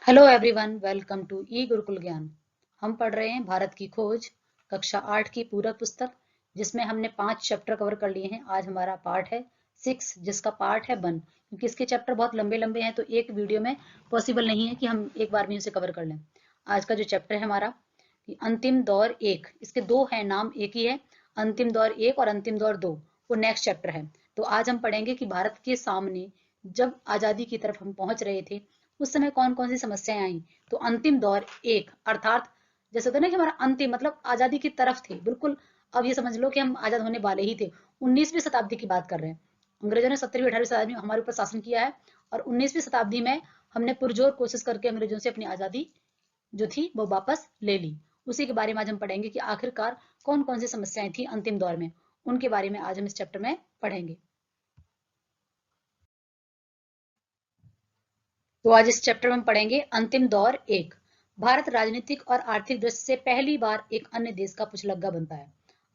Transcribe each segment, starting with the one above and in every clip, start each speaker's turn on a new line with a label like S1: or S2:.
S1: Hello everyone, welcome to ई गुरुकुल ज्ञान। हम पढ़ रहे हैं भारत की खोज, कक्षा 8 की पूरक पुस्तक, जिसमें हमने 5 चैप्टर कवर कर लिए हैं। आज हमारा पार्ट है 6, जिसका पार्ट है 1। क्योंकि इसके चैप्टर बहुत लंबे लंबे हैं तो एक वीडियो में पॉसिबल नहीं है कि हम एक बार में उसे कवर कर लें। आज का जो चैप्टर है हमारा कि अंतिम दौर 1, इसके दो हैं, नाम एक ही है, अंतिम दौर 1 और अंतिम दौर 2। वो नेक्स्ट चैप्टर है। तो आज हम पढ़ेंगे कि भारत के सामने जब आजादी की तरफ हम पहुंच रहे थे उस समय कौन कौन सी समस्याएं आई। तो अंतिम दौर 1 अर्थात जैसे होता है ना कि हमारा अंतिम मतलब आजादी की तरफ थे बिल्कुल। अब ये समझ लो कि हम आजाद होने वाले ही थे। 19वीं शताब्दी की बात कर रहे हैं। अंग्रेजों ने 17वीं 18वीं शताब्दी में हमारे ऊपर शासन किया है और 19वीं शताब्दी में हमने पुरजोर कोशिश करके अंग्रेजों से अपनी आजादी जो थी वो वापस ले ली। उसी के बारे में आज हम पढ़ेंगे कि आखिरकार कौन कौन सी समस्याएं थी अंतिम दौर में। उनके बारे में आज हम इस चैप्टर में पढ़ेंगे। तो आज इस चैप्टर में हम पढ़ेंगे अंतिम दौर 1। भारत राजनीतिक और आर्थिक दृष्टि से पहली बार एक अन्य देश का पुछलग्गा बनता है।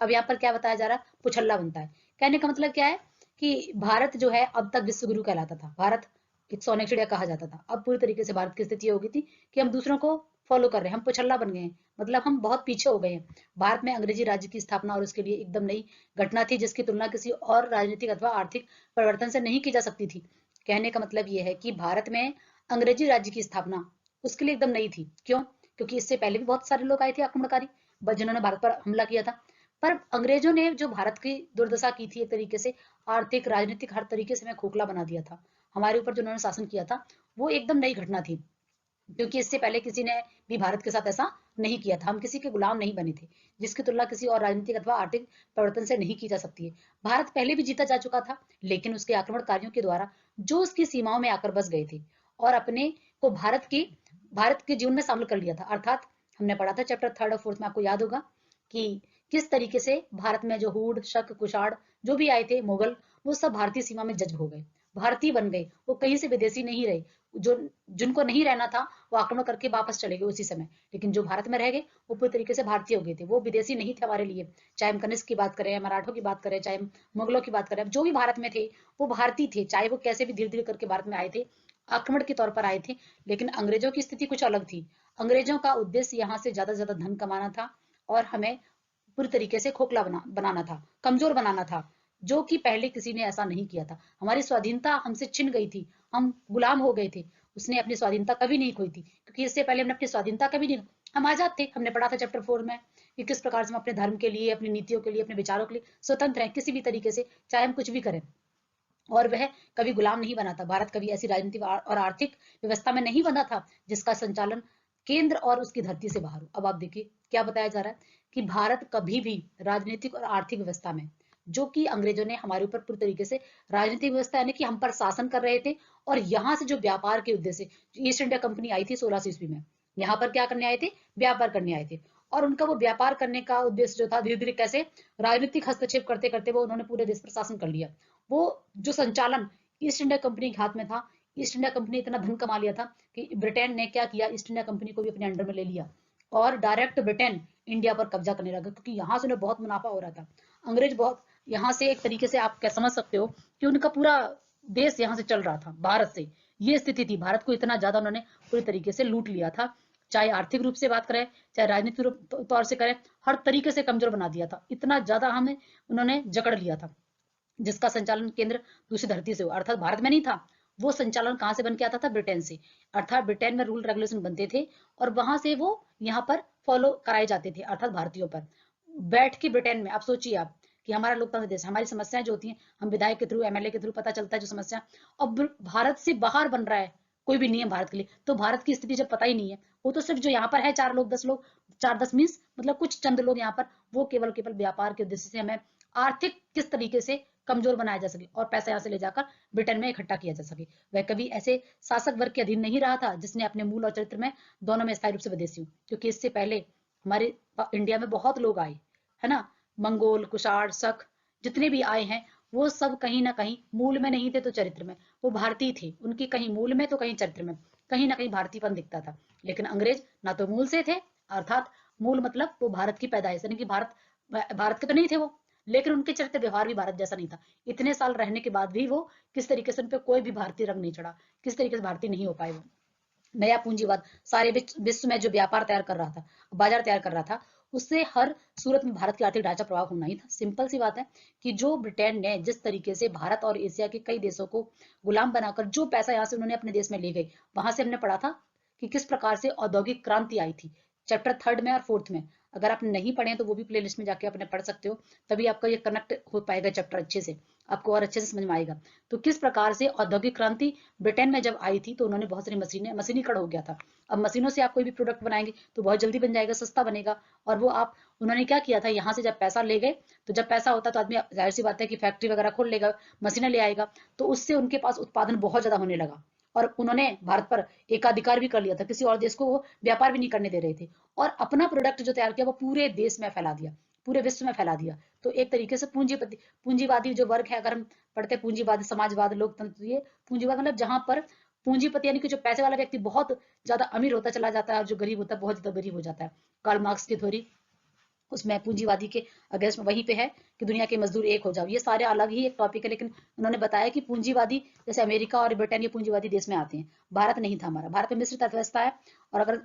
S1: अब यहाँ पर क्या बताया जा रहा है, पुछल्ला बनता है। कहने का मतलब क्या है कि भारत जो है अब तक विश्व गुरु कहलाता था, भारत एक सोने की चिड़िया कहा जाता था। अब पूरी तरीके से भारत की स्थिति हो गई थी कि हम दूसरों को फॉलो कर रहे हैं, हम पुछल्ला बन गए हैं, मतलब हम बहुत पीछे हो गए हैं। भारत में अंग्रेजी राज्य की स्थापना और उसके लिए एकदम नई घटना थी, जिसकी तुलना किसी और राजनीतिक अथवा आर्थिक परिवर्तन से नहीं की जा सकती थी। कहने का मतलब ये है कि भारत में अंग्रेजी राज्य की स्थापना उसके लिए एकदम नई थी। क्यों? क्योंकि इससे पहले भी बहुत सारे लोग आए थे आक्रमणकारी, जिन्होंने भारत पर हमला किया था। पर अंग्रेजों ने जो भारत की दुर्दशा की थी, एक तरीके से आर्थिक राजनीतिक हर तरीके से हमें खोखला बना दिया था। हमारे ऊपर जो उन्होंने शासन किया था वो एकदम नई घटना थी, क्योंकि इससे पहले किसी ने भी भारत के साथ ऐसा नहीं किया था। हम किसी के गुलाम नहीं बने थे, जिसकी तुलना किसी और राजनीतिक अथवा आर्थिक परिवर्तन से नहीं की जा सकती है। भारत पहले भी जीता जा चुका था, लेकिन उसके आक्रमणकारियों के द्वारा जो उसकी सीमाओं में आकर बस गए थे और अपने को भारत के जीवन में शामिल कर लिया था। अर्थात हमने पढ़ा था चैप्टर 3 और 4 में, आपको याद होगा कि किस तरीके से भारत में जो हूड शक कुषाण जो भी आए थे मुगल, वो सब भारतीय सीमा में जज्ब हो गए, भारतीय बन गए। वो कहीं से विदेशी नहीं रहे। जो जिनको नहीं रहना था वो आक्रमण करके वापस चले गए उसी समय, लेकिन जो भारत में रह गए वो पूरी तरीके से भारतीय हो गए थे। वो विदेशी नहीं थे हमारे लिए। चाहे हम कनिष्क की बात करें, मराठों की बात करें, चाहे हम मुगलों की बात करें, जो भी भारत में थे वो भारतीय थे। चाहे वो कैसे भी धीरे धीरे करके भारत में आए थे, आक्रमण के तौर पर आए थे। लेकिन अंग्रेजों की स्थिति कुछ अलग थी। अंग्रेजों का उद्देश्य यहाँ से ज्यादा से ज्यादा धन कमाना था और हमें पूरी तरीके से खोखला बनाना था, कमजोर बनाना था, जो कि पहले किसी ने ऐसा नहीं किया था। हमारी स्वाधीनता हमसे छिन गई थी, हम गुलाम हो गए थे। उसने अपनी स्वाधीनता कभी नहीं खोई थी, क्योंकि इससे पहले हमने अपनी स्वाधीनता कभी नहीं, हम आजाद थे। हमने पढ़ा था चैप्टर 4 में कि किस प्रकार से हम अपने धर्म के लिए, अपनी नीतियों के लिए, अपने विचारों के लिए स्वतंत्र हैं किसी भी तरीके से, चाहे हम कुछ भी करें। और वह कभी गुलाम नहीं बना था। भारत कभी ऐसी राजनीतिक और आर्थिक व्यवस्था में नहीं बना था जिसका संचालन केंद्र और उसकी धरती से बाहर हो। अब आप देखिए क्या बताया जा रहा है कि भारत कभी भी राजनीतिक और आर्थिक व्यवस्था में, जो कि अंग्रेजों ने हमारे ऊपर पूरी तरीके से राजनीतिक व्यवस्था यानी कि हम पर शासन कर रहे थे, और यहाँ से जो व्यापार के उद्देश्य, ईस्ट इंडिया कंपनी आई थी 1600 ईस्वी में, यहाँ पर क्या करने आए थे, व्यापार करने आए थे। और उनका वो व्यापार करने का उद्देश्य जो था, धीरे धीरे कैसे राजनीतिक हस्तक्षेप करते करते वो उन्होंने पूरे देश पर शासन कर लिया। वो जो संचालन ईस्ट इंडिया कंपनी के हाथ में था, ईस्ट इंडिया कंपनी इतना धन कमा लिया था कि ब्रिटेन ने क्या किया, ईस्ट इंडिया कंपनी को भी अपने अंडर में ले लिया और डायरेक्ट ब्रिटेन इंडिया पर कब्जा करने लगा, क्योंकि यहाँ से उन्हें बहुत मुनाफा हो रहा था। अंग्रेज बहुत यहाँ से, एक तरीके से आप क्या समझ सकते हो कि उनका पूरा देश यहाँ से चल रहा था, भारत से। ये स्थिति थी, भारत को इतना ज्यादा उन्होंने पूरी तरीके से लूट लिया था। चाहे आर्थिक रूप से बात करें, चाहे राजनीतिक तौर से करें, हर तरीके से कमजोर बना दिया था। इतना ज्यादा हमें उन्होंने जकड़ लिया था, जिसका संचालन केंद्र दूसरी धरती से हुआ, अर्थात भारत में नहीं था। वो संचालन कहाँ से बन के आता था, ब्रिटेन से। अर्थात ब्रिटेन में रूल रेगुलेशन बनते थे और वहां से वो यहाँ पर फॉलो कराए जाते थे, अर्थात भारतीयों पर बैठ के। ब्रिटेन में आप सोचिए आप कि हमारा लोकतंत्र देश, हमारी समस्याएं जो होती हैं हम विधायक के थ्रू, एमएलए के थ्रू पता चलता है जो समस्या। अब भारत से बाहर बन रहा है कोई भी नियम भारत के लिए, तो भारत की स्थिति जब पता ही नहीं है, वो तो सिर्फ जो यहाँ पर है 4 लोग 10 लोग, 4-10 मीन्स मतलब कुछ चंद लोग यहाँ पर, वो केवल केवल व्यापार के उद्देश्य से हमें आर्थिक किस तरीके से कमजोर बनाया जा सके और पैसा यहाँ से ले जाकर ब्रिटेन में इकट्ठा किया जा सके। वह कभी ऐसे शासक वर्ग के अधीन नहीं रहा था जिसने अपने मूल और चरित्र में दोनों में स्थायी रूप से विदेशी हूँ। क्योंकि इससे पहले हमारे इंडिया में बहुत लोग आए, है ना, मंगोल कुषाण शक जितने भी आए हैं, वो सब कहीं ना कहीं मूल में नहीं थे तो चरित्र में वो भारतीय थे। उनकी कहीं मूल में तो कहीं चरित्र में, कहीं ना कहीं भारतीयपन दिखता था। लेकिन अंग्रेज ना तो मूल से थे, अर्थात मूल मतलब वो भारत की पैदाइश यानी कि भारत भारत के तो नहीं थे वो, लेकिन उनके चरित्र व्यवहार भी भारत जैसा नहीं था। इतने साल रहने के बाद भी वो किस तरीके से उन पर कोई भी भारतीय रंग नहीं चढ़ा, किस तरीके से भारतीय नहीं हो पाए वो। नया पूंजीवाद सारे विश्व में जो व्यापार तैयार कर रहा था, बाजार तैयार कर रहा था, उससे हर सूरत में भारत की आर्थिक ढांचा प्रभाव होना ही था। सिंपल सी बात है कि जो ब्रिटेन ने जिस तरीके से भारत और एशिया के कई देशों को गुलाम बनाकर जो पैसा यहाँ से उन्होंने अपने देश में ले गए, वहां से हमने पढ़ा था कि किस प्रकार से औद्योगिक क्रांति आई थी। चैप्टर 3 में और 4 में अगर आप नहीं पढ़े तो वो भी प्ले लिस्ट में जाके अपने पढ़ सकते हो, तभी आपका ये कनेक्ट हो पाएगा चैप्टर अच्छे से, आपको और अच्छे से समझ में आएगा। तो किस प्रकार से औद्योगिक क्रांति ब्रिटेन में जब आई थी तो उन्होंने बहुत सारी मशीनीकरण हो गया था। अब मशीनों से आप कोई भी प्रोडक्ट बनाएंगे तो बहुत जल्दी बन जाएगा, सस्ता बनेगा। और वो आप उन्होंने क्या किया था, यहाँ से जब पैसा ले गए तो जब पैसा होता तो आदमी जाहिर सी बात है कि फैक्ट्री वगैरह खोल लेगा, मशीनें ले आएगा, तो उससे उनके पास उत्पादन बहुत ज्यादा होने लगा और उन्होंने भारत पर एकाधिकार भी कर लिया था, किसी और देश को वो व्यापार भी नहीं करने दे रहे थे और अपना प्रोडक्ट जो तैयार किया वो पूरे देश में फैला दिया, पूरे विश्व में फैला दिया। तो एक तरीके से पूंजीवादी जो वर्ग है, अगर हम पढ़ते पूंजीवाद, समाजवाद, लोकतंत्र, ये पूंजीवाद मतलब जहां पर पूंजीपति यानी कि जो पैसे वाला व्यक्ति बहुत ज्यादा अमीर होता चला जाता है और जो गरीब होता है बहुत ज्यादा गरीब हो जाता है। कार्ल मार्क्स की थ्योरी उसमें पूंजीवादी के अगेंस्ट में वहीं पे है कि दुनिया के मजदूर एक हो जाओ। ये सारे अलग ही एक टॉपिक है, लेकिन उन्होंने बताया कि पूंजीवादी जैसे अमेरिका और ब्रिटेन ये पूंजीवादी देश में आते हैं, भारत नहीं था हमारा। भारत में मिश्रित अर्थव्यवस्था है और अगर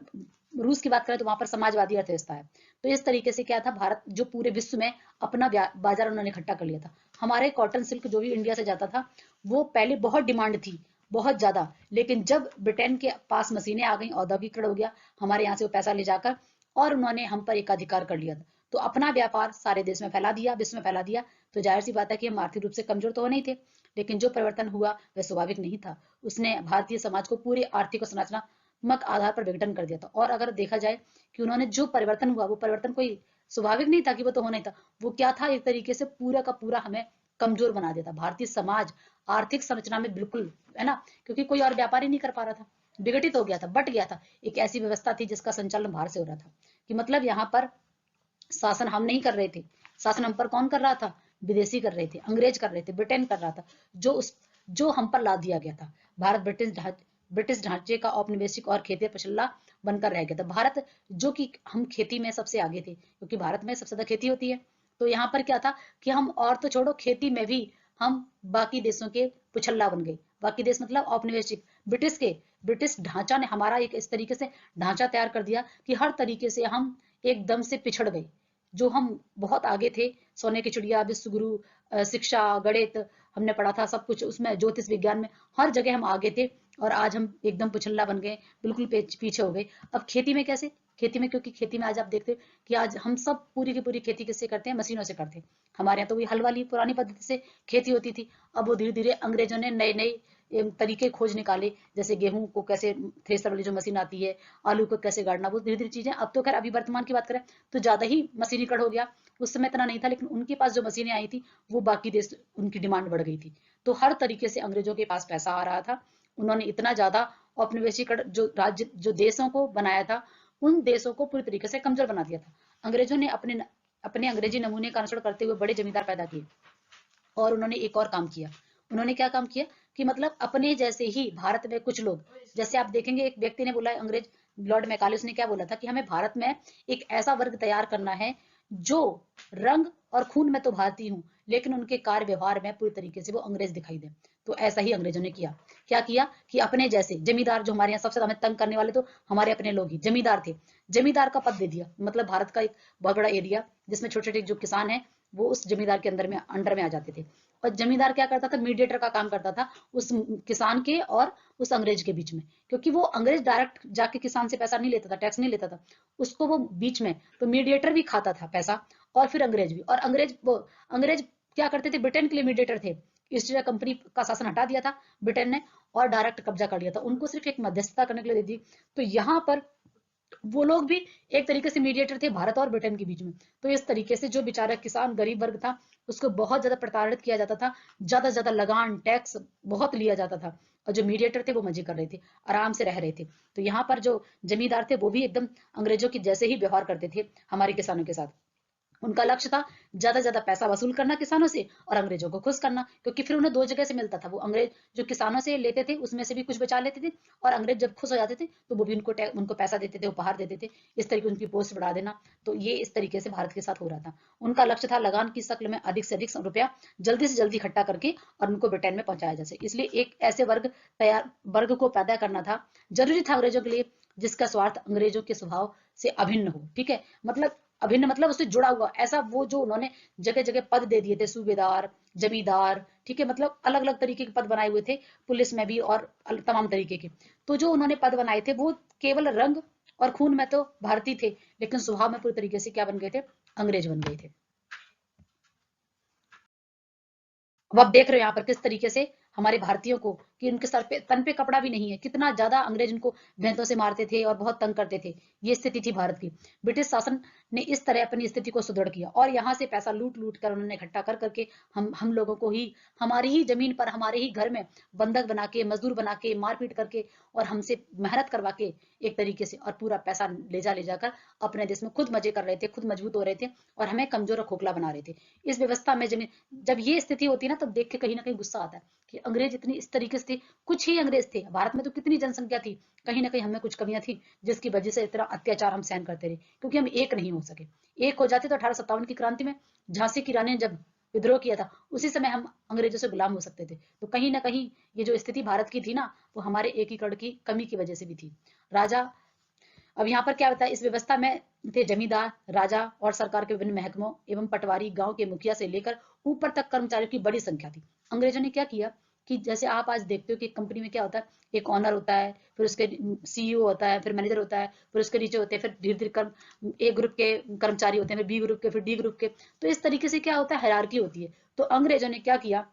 S1: रूस की बात करें तो वहां पर समाजवादी अर्थव्यवस्था है। तो इस तरीके से क्या था, भारत जो पूरे विश्व में अपना बाजार उन्होंने इकट्ठा कर लिया था। हमारे कॉटन सिल्क जो भी इंडिया से जाता था वो पहले बहुत डिमांड थी, बहुत ज्यादा, लेकिन जब ब्रिटेन के पास मशीनें आ गई, औद्योगिकरण हो गया, हमारे यहाँ से वो पैसा ले जाकर और उन्होंने हम पर एकाधिकार कर लिया था, तो अपना व्यापार सारे देश में फैला दिया, विश्व में फैला दिया। तो जाहिर सी बात है कि हम आर्थिक रूप से कमजोर तो नहीं थे, लेकिन जो परिवर्तन हुआ वह स्वाभाविक नहीं था। उसने भारतीय समाज को पूरे आर्थिक और संरचनात्मक आधार पर विघटन कर दिया था। और अगर देखा जाए कि उन्होंने जो परिवर्तन हुआ वो परिवर्तन कोई स्वाभाविक नहीं था कि वो तो होना ही था, वो क्या था, एक तरीके से पूरा का पूरा हमें कमजोर बना देता। भारतीय समाज आर्थिक संरचना में बिल्कुल, है ना, क्योंकि कोई और व्यापार ही नहीं कर पा रहा था, विघटित हो गया था, बट गया था। एक ऐसी व्यवस्था थी जिसका संचालन बाहर से हो रहा था, कि मतलब यहाँ पर शासन हम नहीं कर रहे थे, शासन हम पर कौन कर रहा था, विदेशी कर रहे थे, अंग्रेज कर रहे थे, ब्रिटेन कर रहा था, जो हम पर ला दिया गया था। भारत ब्रिटिश ढांचे का औपनिवेशिक और खेती पछल्ला बनकर रह गया था। भारत जो कि हम खेती में सबसे आगे थे, क्योंकि भारत में सबसे ज्यादा खेती होती है, तो यहाँ पर क्या था कि हम और तो छोड़ो, खेती में भी हम बाकी देशों के पुछल्ला बन गए। बाकी देश मतलब औपनिवेशिक, ब्रिटिश ढांचा ने हमारा एक इस तरीके से ढांचा तैयार कर दिया कि हर तरीके से हम एकदम से पिछड़ गए। जो हम बहुत आगे थे, सोने की चिड़िया, विश्व गुरु, शिक्षा, गणित हमने पढ़ा था, सब कुछ उसमें, ज्योतिष विज्ञान में, हर जगह हम आगे थे, और आज हम एकदम पिछल्ला बन गए, बिल्कुल पीछे हो गए। अब खेती में कैसे, खेती में, क्योंकि खेती में आज आप देखते हो कि आज हम सब पूरी की पूरी खेती किससे करते हैं, मशीनों से करते हैं। हमारे यहाँ तो वही हल वाली पुरानी पद्धति से खेती होती थी। अब वो धीरे धीरे अंग्रेजों ने नए नए तरीके खोज निकाले, जैसे गेहूं को कैसे थ्रेसर वाली जो मशीन आती है, आलू को कैसे गाड़ना, वो धीरे धीरे चीजें। अब तो खैर अभी वर्तमान की बात करें तो ज्यादा ही मशीनीकरण हो गया, उस समय इतना नहीं था, लेकिन उनके पास जो मशीनें आई थी वो बाकी देश, उनकी डिमांड बढ़ गई थी। तो हर तरीके से अंग्रेजों के पास पैसा आ रहा था, उन्होंने इतना ज्यादा औपनिवेशीकरण जो राज्य, जो देशों को बनाया था, उन देशों को पूरी तरीके से कमजोर बना दिया था। अंग्रेजों ने अपने अपने अंग्रेजी नमूने का अनुसरण करते हुए बड़े जमींदार पैदा किए। और उन्होंने एक और काम किया, उन्होंने क्या काम किया कि मतलब अपने जैसे ही भारत में कुछ लोग, जैसे आप देखेंगे एक व्यक्ति ने बोला, अंग्रेज लॉर्ड मैकाले ने क्या बोला था कि हमें भारत में एक ऐसा वर्ग तैयार करना है जो रंग और खून में तो भारतीय हूं, लेकिन उनके कार्य व्यवहार में पूरी तरीके से वो अंग्रेज दिखाई दे। तो ऐसा ही अंग्रेजों ने किया। क्या किया कि अपने जैसे जमींदार, जो हमारे यहाँ सबसे हमें तंग करने वाले तो हमारे अपने लोग ही जमींदार थे, जमींदार का पद दे दिया। मतलब भारत का एक बहुत बड़ा एरिया जिसमें छोटे छोटे जो किसान हैं वो उस जमींदार के अंडर में आ जाते थे। और जमींदार क्या करता था, मीडिएटर का काम करता था उस किसान के और उस अंग्रेज के बीच में, क्योंकि वो अंग्रेज डायरेक्ट जाके किसान से पैसा नहीं लेता था, टैक्स नहीं लेता था, उसको वो बीच में, तो मीडिएटर भी खाता था पैसा, और फिर अंग्रेज भी। और अंग्रेज क्या करते थे, ब्रिटेन के लिए मीडिएटर थे। ईस्ट इंडिया कंपनी का शासन हटा दिया था ब्रिटेन ने और डायरेक्ट कब्जा कर लिया था, उनको सिर्फ एक मध्यस्थता करने के लिए दे दी। तो यहाँ पर वो लोग भी एक तरीके से मीडिएटर थे भारत और ब्रिटेन के बीच में। तो इस तरीके से जो बेचारा किसान, गरीब वर्ग था, उसको बहुत ज्यादा प्रताड़ित किया जाता था, ज्यादा से ज्यादा लगान, टैक्स बहुत लिया जाता था, और जो मीडिएटर थे वो मजे कर रहे थे, आराम से रह रहे थे। तो यहाँ पर जो जमींदार थे वो भी एकदम अंग्रेजों की जैसे ही व्यवहार करते थे हमारे किसानों के साथ। उनका लक्ष्य था ज्यादा से ज्यादा पैसा वसूल करना किसानों से और अंग्रेजों को खुश करना, क्योंकि फिर उन्हें दो जगह से मिलता था। वो अंग्रेज जो किसानों से लेते थे उसमें से भी कुछ बचा लेते थे, और अंग्रेज जब खुश हो जाते थे तो वो भी उनको पैसा देते थे, उपहार देते थे। इस तरीके उनकी पोस्ट बढ़ा देना। तो ये इस तरीके से भारत के साथ हो रहा था। उनका लक्ष्य था लगान की शक्ल में अधिक से अधिक रुपया जल्दी से जल्दी इकट्ठा करके और उनको ब्रिटेन में पहुंचाया जा सके। इसलिए एक ऐसे वर्ग को पैदा करना था, जरूरी था अंग्रेजों के लिए, जिसका स्वार्थ अंग्रेजों के स्वभाव से अभिन्न हो। ठीक है, मतलब अभिन्न मतलब उससे जुड़ा हुआ ऐसा, वो जो उन्होंने जगह जगह पद दे दिए थे, सूबेदार, जमींदार, ठीक है, मतलब अलग अलग तरीके के पद बनाए हुए थे, पुलिस में भी और तमाम तरीके के। तो जो उन्होंने पद बनाए थे वो केवल रंग और खून में तो भारतीय थे, लेकिन स्वभाव में पूरी तरीके से क्या बन गए थे, अंग्रेज बन गए थे। अब आप देख रहे हो यहाँ पर किस तरीके से हमारे भारतीयों को, कि उनके सर पे तन पे कपड़ा भी नहीं है, कितना ज्यादा अंग्रेज उनको भेंतों से मारते थे और बहुत तंग करते थे। ये स्थिति थी भारत की। ब्रिटिश शासन ने इस तरह अपनी स्थिति को सुदृढ़ किया और यहाँ से पैसा लूट लूट कर उन्होंने इकट्ठा कर करके हम लोगों को ही हमारी ही जमीन पर, हमारे ही घर में बंधक बना के, मजदूर बना के, मारपीट करके और हमसे मेहनत करवा के एक तरीके से, और पूरा पैसा ले जाकर अपने देश में खुद मजे कर रहे थे, खुद मजबूत हो रहे थे और हमें कमजोर और खोखला बना रहे थे। इस व्यवस्था में जमीन, जब ये स्थिति होती है ना, तब देख के कहीं ना कहीं गुस्सा आता है कि अंग्रेज इतनी इस तरीके से थे। कुछ ही अंग्रेज थे, भारत में तो कितनी जनसंख्या थी, कहीं ना कहीं हमें कुछ कमियां थी, जिसकी वजह से इतना अत्याचार हम सहन करते रहे, क्योंकि हम एक नहीं हो सके। एक हो जाते तो 1857 की क्रांति में झांसी की रानी ने जब विद्रोह किया था, उसी समय हम अंग्रेजों से गुलाम हो सकते थे। तो कहीं ना कहीं ये जो स्थिति भारत की थी ना, वो हमारे एकीकरण की कमी की वजह से भी थी। राजा, अब यहाँ पर क्या होता है, इस व्यवस्था में थे जमींदार, राजा और सरकार के विभिन्न महकमों एवं पटवारी, गांव के मुखिया से लेकर ऊपर तक कर्मचारियों की बड़ी संख्या थी। अंग्रेजों ने क्या किया कि जैसे आप आज देखते हो कि कंपनी में क्या होता है, एक ऑनर होता है, फिर उसके सीईओ होता है, फिर मैनेजर होता है, फिर उसके नीचे होते हैं, फिर धीरे धीरे ए ग्रुप के कर्मचारी होते हैं, फिर बी ग्रुप के, फिर डी ग्रुप के। तो इस तरीके से क्या होता है, हायरार्की होती है। तो अंग्रेजों ने क्या किया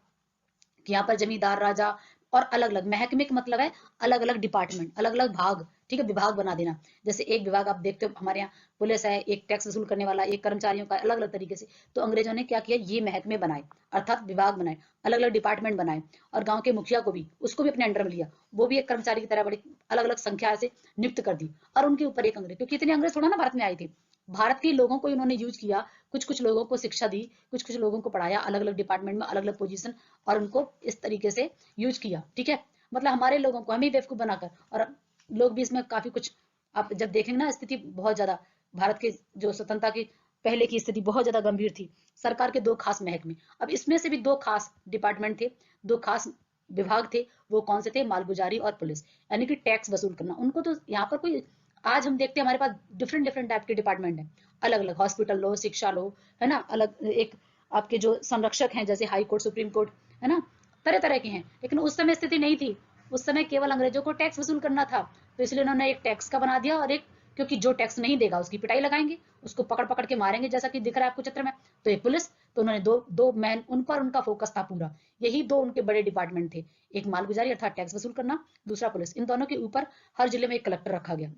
S1: कि यहाँ पर जमींदार, राजा और अलग अलग महकमे का मतलब है अलग अलग डिपार्टमेंट, अलग अलग भाग, ठीक है, विभाग बना देना। जैसे एक विभाग आप देखते हो हमारे यहाँ पुलिस है, एक टैक्स वसूल करने वाला, एक कर्मचारियों का, अलग अलग तरीके से। तो अंग्रेजों ने क्या किया, ये महकमे बनाए, अर्थात विभाग बनाए, अलग अलग डिपार्टमेंट बनाए, और गांव के मुखिया को भी, उसको भी अपने अंडर में लिया। वो भी एक कर्मचारी की तरह बड़ी अलग अलग संख्या से नियुक्त कर दी, और उनके ऊपर एक अंग्रेज, क्योंकि इतने अंग्रेज थोड़ा ना भारत में आए थे, भारत के लोगों को उन्होंने यूज किया, कुछ कुछ लोगों को शिक्षा दी, कुछ कुछ लोगों को पढ़ाया, अलग अलग डिपार्टमेंट में अलग अलग पोजीशन, और उनको इस तरीके से यूज किया। ठीक है, मतलब हमारे लोगों को, हमें बेवकूफ बनाकर, और लोग भी इसमें काफी कुछ, आप जब देखेंगे ना, स्थिति बहुत ज्यादा भारत के जो स्वतंत्रता की पहले की स्थिति बहुत ज्यादा गंभीर थी। सरकार के दो खास महकमे, अब इसमें से भी दो खास डिपार्टमेंट थे, दो खास विभाग थे। वो कौन से थे, मालगुजारी और पुलिस, यानी कि टैक्स वसूल करना। उनको तो यहाँ पर कोई, आज हम देखते हैं हमारे पास डिफरेंट डिफरेंट टाइप के डिपार्टमेंट है, अलग अलग हॉस्पिटल लो, शिक्षा लो, है ना, अलग एक आपके जो संरक्षक हैं जैसे हाई कोर्ट, सुप्रीम कोर्ट, है ना, तरह तरह के हैं। लेकिन उस समय स्थिति नहीं थी, उस समय केवल अंग्रेजों को टैक्स वसूल करना था। तो इसलिए उन्होंने एक टैक्स का बना दिया, और एक, क्योंकि जो टैक्स नहीं देगा उसकी पिटाई लगाएंगे, उसको पकड़ पकड़ के मारेंगे, जैसा कि दिख रहा है आपको चित्र में। तो एक पुलिस, तो उन्होंने दो दो मैन, उन पर उनका फोकस था पूरा। यही दो उनके बड़े डिपार्टमेंट थे, एक मालगुजारी अर्थात टैक्स वसूल करना, दूसरा पुलिस। इन दोनों के ऊपर हर जिले में एक कलेक्टर रखा गया।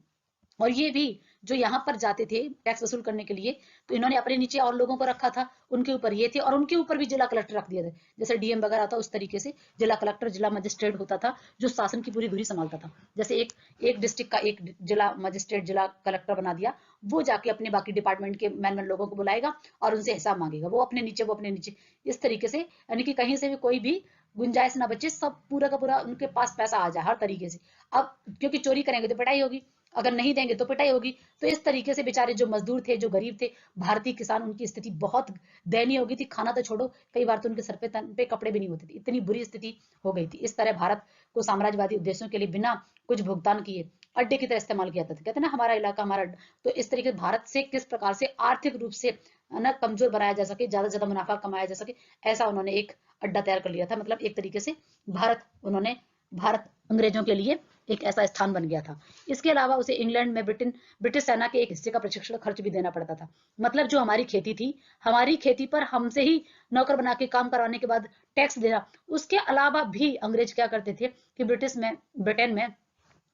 S1: और ये भी जो यहाँ पर जाते थे टैक्स वसूल करने के लिए, तो इन्होंने अपने नीचे और लोगों को रखा था, उनके ऊपर ये थे, और उनके ऊपर भी जिला कलेक्टर रख दिया था। जैसे डीएम वगैरह था, उस तरीके से जिला कलेक्टर, जिला मजिस्ट्रेट होता था, जो शासन की पूरी धुरी संभालता था। जैसे एक एक डिस्ट्रिक्ट का एक जिला मजिस्ट्रेट, जिला कलेक्टर बना दिया, वो जाके अपने बाकी डिपार्टमेंट के मैन मैन लोगों को बुलाएगा और उनसे हिसाब मांगेगा, वो अपने नीचे, वो अपने नीचे। इस तरीके से, यानी कि कहीं से भी कोई भी गुंजाइश ना बचे, सब पूरा का पूरा उनके पास पैसा आ जाए हर तरीके से। अब क्योंकि चोरी करेंगे तो पिटाई होगी, अगर नहीं देंगे तो पिटाई होगी। तो इस तरीके से बेचारे जो मजदूर थे, जो गरीब थे, भारतीय किसान, उनकी स्थिति बहुत दयनीय हो गई थी। खाना तो छोड़ो, कई बार तो उनके सर पे, तन पे कपड़े भी नहीं होते थे, इतनी बुरी स्थिति हो गई थी। इस तरह भारत को साम्राज्यवादी उद्देश्यों के लिए बिना कुछ भुगतान किए अड्डे की तरह इस्तेमाल किया जाता था। कहते हैं ना, हमारा इलाका हमारा अड्डा। तो इस तरीके भारत से किस प्रकार से आर्थिक रूप से ना कमजोर बनाया जा सके, ज्यादा से ज्यादा मुनाफा कमाया जा सके, ऐसा उन्होंने एक अड्डा तैयार कर लिया था। मतलब एक तरीके से भारत अंग्रेजों के लिए एक ऐसा स्थान बन गया था। इसके अलावा उसे इंग्लैंड में ब्रिटिश सेना के एक हिस्से का प्रशिक्षण खर्च भी देना पड़ता था। मतलब जो हमारी खेती थी, हमारी खेती पर हमसे ही नौकर बना के काम करवाने के बाद टैक्स देना। उसके अलावा भी अंग्रेज क्या करते थे कि ब्रिटेन में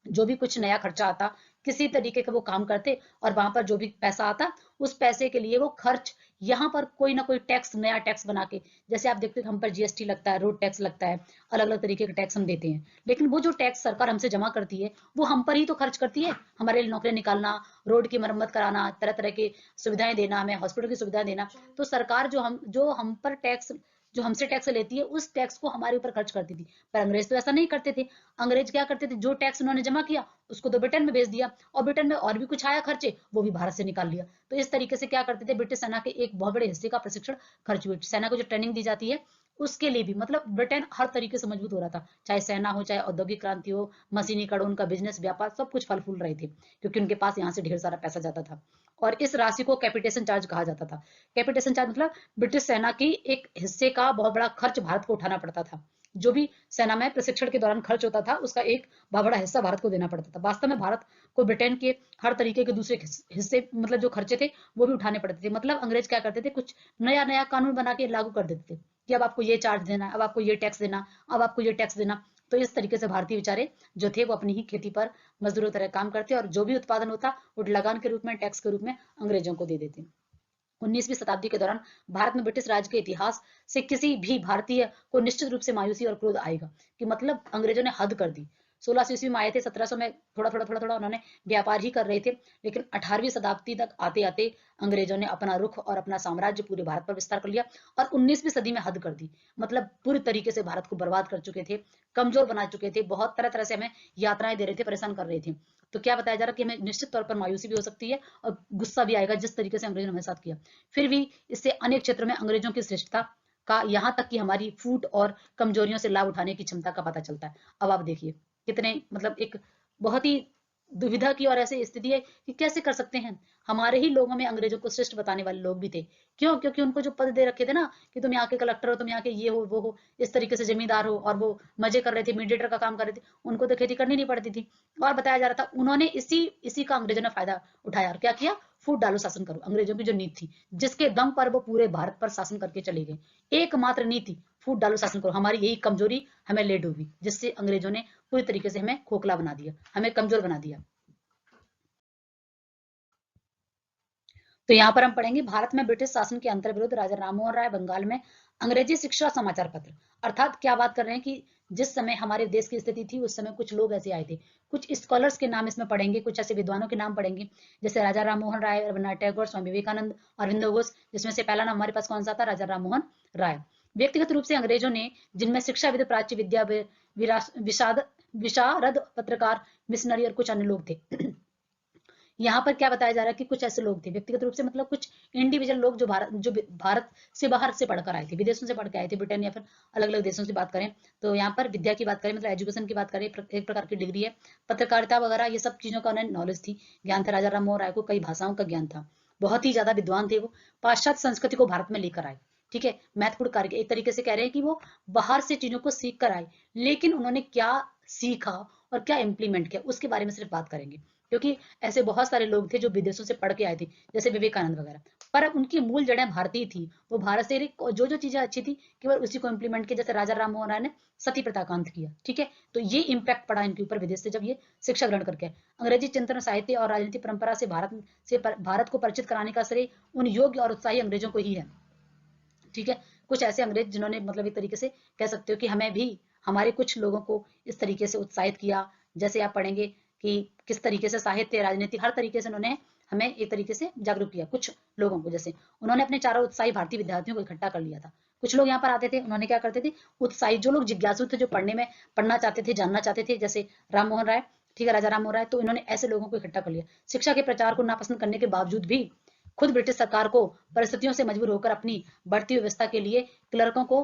S1: जो भी कुछ नया खर्चा आता, किसी तरीके का वो काम करते और वहां पर जो भी पैसा आता उस पैसे के लिए वो खर्च यहाँ पर कोई ना कोई टैक्स, नया टैक्स बना के, जैसे आप देखते हो हम पर जीएसटी लगता है, रोड टैक्स लगता है, अलग अलग तरीके के टैक्स हम देते हैं, लेकिन वो जो टैक्स सरकार हमसे जमा करती है वो हम पर ही तो खर्च करती है, हमारे लिए नौकरी निकालना, रोड की मरम्मत कराना, तरह तरह की सुविधाएं देना, हमें हॉस्पिटल की सुविधाएं देना। तो सरकार जो हम पर टैक्स, जो हमसे टैक्स लेती है उस टैक्स को हमारे ऊपर खर्च करती थी। पर अंग्रेज तो ऐसा नहीं करते थे। अंग्रेज क्या करते थे, जो टैक्स उन्होंने जमा किया उसको तो ब्रिटेन में भेज दिया, और ब्रिटेन में और भी कुछ आया खर्चे वो भी भारत से निकाल लिया। तो इस तरीके से क्या करते थे, ब्रिटिश सेना के एक बहुत बड़े हिस्से का प्रशिक्षण खर्च हुए। सेना को जो ट्रेनिंग दी जाती है उसके लिए भी, मतलब ब्रिटेन हर तरीके से मजबूत हो रहा था, चाहे सेना हो, चाहे औद्योगिक क्रांति हो, मशीनीकरण, उनका बिजनेस व्यापार सब कुछ फल फूल रहे थे, क्योंकि उनके पास यहाँ से ढेर सारा पैसा जाता था। और इस राशि को कैपिटेशन चार्ज कहा जाता था। कैपिटेशन चार्ज मतलब ब्रिटिश सेना की एक हिस्से का बहुत बड़ा खर्च भारत को उठाना पड़ता था। जो भी सेना में प्रशिक्षण के दौरान खर्च होता था उसका एक बहुत बड़ा हिस्सा भारत को देना पड़ता था। वास्तव में भारत को ब्रिटेन के हर तरीके के दूसरे हिस्से, मतलब जो खर्चे थे वो भी उठाने पड़ते थे। मतलब अंग्रेज क्या करते थे, कुछ नया नया कानून बना के लागू कर देते थे कि अब आपको ये चार्ज देना, अब आपको ये टैक्स देना, अब आपको ये टैक्स देना। तो इस तरीके से भारतीय बेचारे जो थे वो अपनी ही खेती पर मजदूरों तरह काम करते और जो भी उत्पादन होता वो लगान के रूप में, टैक्स के रूप में अंग्रेजों को दे देते। 19वीं शताब्दी के दौरान भारत में ब्रिटिश राज के इतिहास से किसी भी भारतीय को निश्चित रूप से मायूसी और क्रोध आएगा कि मतलब अंग्रेजों ने हद कर दी। 1600 ईस्वी में आए थे, 1700 में थोड़ा उन्होंने व्यापार ही कर रहे थे, लेकिन 18वीं शताब्दी तक आते आते अंग्रेजों ने अपना रुख और अपना साम्राज्य पूरे भारत पर विस्तार कर लिया और 19वीं सदी में हद कर दी। मतलब पूरी तरीके से भारत को बर्बाद कर चुके थे, कमजोर बना चुके थे, बहुत तरह तरह से हमें यातनाएं दे रहे थे, परेशान कर रहे थे। तो क्या बताया जा रहा है कि हमें निश्चित तौर पर मायूसी भी हो सकती है और गुस्सा भी आएगा जिस तरीके से अंग्रेजों ने हमारे साथ किया। फिर भी इससे अनेक क्षेत्रों में अंग्रेजों की श्रेष्ठता का, यहाँ तक कि हमारी फूट और कमजोरियों से लाभ उठाने की क्षमता का पता चलता है। अब आप देखिए कितने, मतलब एक बहुत ही दुविधा की और ऐसी स्थिति है कि कैसे कर सकते हैं। हमारे ही लोगों में अंग्रेजों को श्रेष्ठ बताने वाले लोग भी थे। क्यों? क्योंकि उनको जो पद दे रखे थे ना कि तुम यहाँ के कलेक्टर हो, तुम यहाँ के ये हो वो हो, इस तरीके से जमींदार हो, और वो मजे कर रहे थे, मीडिएटर का काम कर रहे थे, उनको तो खेती करनी नहीं पड़ती थी। और बताया जा रहा था उन्होंने इसी इसी का अंग्रेजों ने फायदा उठाया और क्या किया, फूट डालो शासन करो। अंग्रेजों की जो नीति थी जिसके दम पर वो पूरे भारत पर शासन करके चले गए, एकमात्र नीति फूट डालो शासन करो। हमारी यही कमजोरी हमें ले डूबी, जिससे अंग्रेजों ने पूरी तरीके से हमें खोखला बना दिया, हमें कमजोर बना दिया। तो यहाँ पर हम पढ़ेंगे भारत में ब्रिटिश शासन के अंतर्विरुद्ध राजा राममोहन राय, बंगाल में अंग्रेजी शिक्षा समाचार पत्र। अर्थात क्या बात कर रहे हैं कि जिस समय हमारे देश की स्थिति थी उस समय कुछ लोग ऐसे आए थे, कुछ स्कॉलर्स के नाम इसमें पढ़ेंगे, कुछ ऐसे विद्वानों के नाम पढ़ेंगे, जैसे राजा राममोहन राय, रविन्द्रनाथ टैगोर, स्वामी विवेकानंद, अरविंदो घोष। जिसमें से पहला नाम हमारे पास कौन सा था, राजा राममोहन राय। व्यक्तिगत रूप से अंग्रेजों ने, जिनमें शिक्षाविद, प्राच्य विद्या विशारद विशारद, पत्रकार, मिशनरी और कुछ अन्य लोग थे। यहाँ पर क्या बताया जा रहा है कि कुछ ऐसे लोग थे, व्यक्तिगत रूप से मतलब कुछ इंडिविजुअल लोग जो भारत से बाहर से पढ़कर आए थे, विदेशों से पढ़ के आए थे, ब्रिटेन या फिर अलग अलग देशों से बात करें तो यहाँ पर विद्या की बात करें, मतलब एजुकेशन की बात करें, एक प्रकार की डिग्री है, पत्रकारिता वगैरह ये सब चीजों का उन्हें नॉलेज थी, ज्ञान था। राजा राममोहन राय को कई भाषाओं का ज्ञान था, बहुत ही ज्यादा विद्वान थे वो, पाश्चात्य संस्कृति को भारत में लेकर आए। ठीक है, महत्वपूर्ण कार्य, एक तरीके से कह रहे हैं कि वो बाहर से चीजों को सीख कर आए, लेकिन उन्होंने क्या सीखा और क्या इंप्लीमेंट किया उसके बारे में सिर्फ बात करेंगे, क्योंकि ऐसे बहुत सारे लोग थे जो विदेशों से पढ़ के आए थे, जैसे विवेकानंद वगैरह, पर उनकी मूल जड़ें भारतीय थी। वो भारत से जो जो चीजें अच्छी थी केवल उसी को इंप्लीमेंट किया। जैसे राजा राममोहन राय ने सती प्रथा का अंत किया, ठीक है, तो ये इम्पैक्ट पड़ा इनके ऊपर विदेश से जब ये शिक्षा ग्रहण करके। अंग्रेजी चिंतन, साहित्य और राजनीति परंपरा से भारत को परिचित कराने का श्रेय उन योग्य और उत्साही अंग्रेजों को ही है। ठीक है, कुछ ऐसे अंग्रेज जिन्होंने मतलब एक तरीके से कह सकते हो कि हमें भी, हमारे कुछ लोगों को इस तरीके से उत्साहित किया। जैसे आप पढ़ेंगे कि किस तरीके से साहित्य, राजनीति, हर तरीके से उन्होंने हमें एक तरीके से जागरूक किया कुछ लोगों को। जैसे उन्होंने अपने चारों उत्साही भारतीय विद्यार्थियों को इकट्ठा कर लिया था। कुछ लोग यहाँ पर आते थे, उन्होंने क्या करते थे, उत्साही जो लोग जिज्ञासु थे, जो पढ़ना चाहते थे, जानना चाहते थे, जैसे राममोहन राय, ठीक है, राजा राममोहन राय, तो इन्होंने ऐसे लोगों को इकट्ठा कर लिया। शिक्षा के प्रचार को नापसंद करने के बावजूद भी खुद ब्रिटिश सरकार को परिस्थितियों से मजबूर होकर अपनी बढ़ती व्यवस्था के लिए क्लर्कों को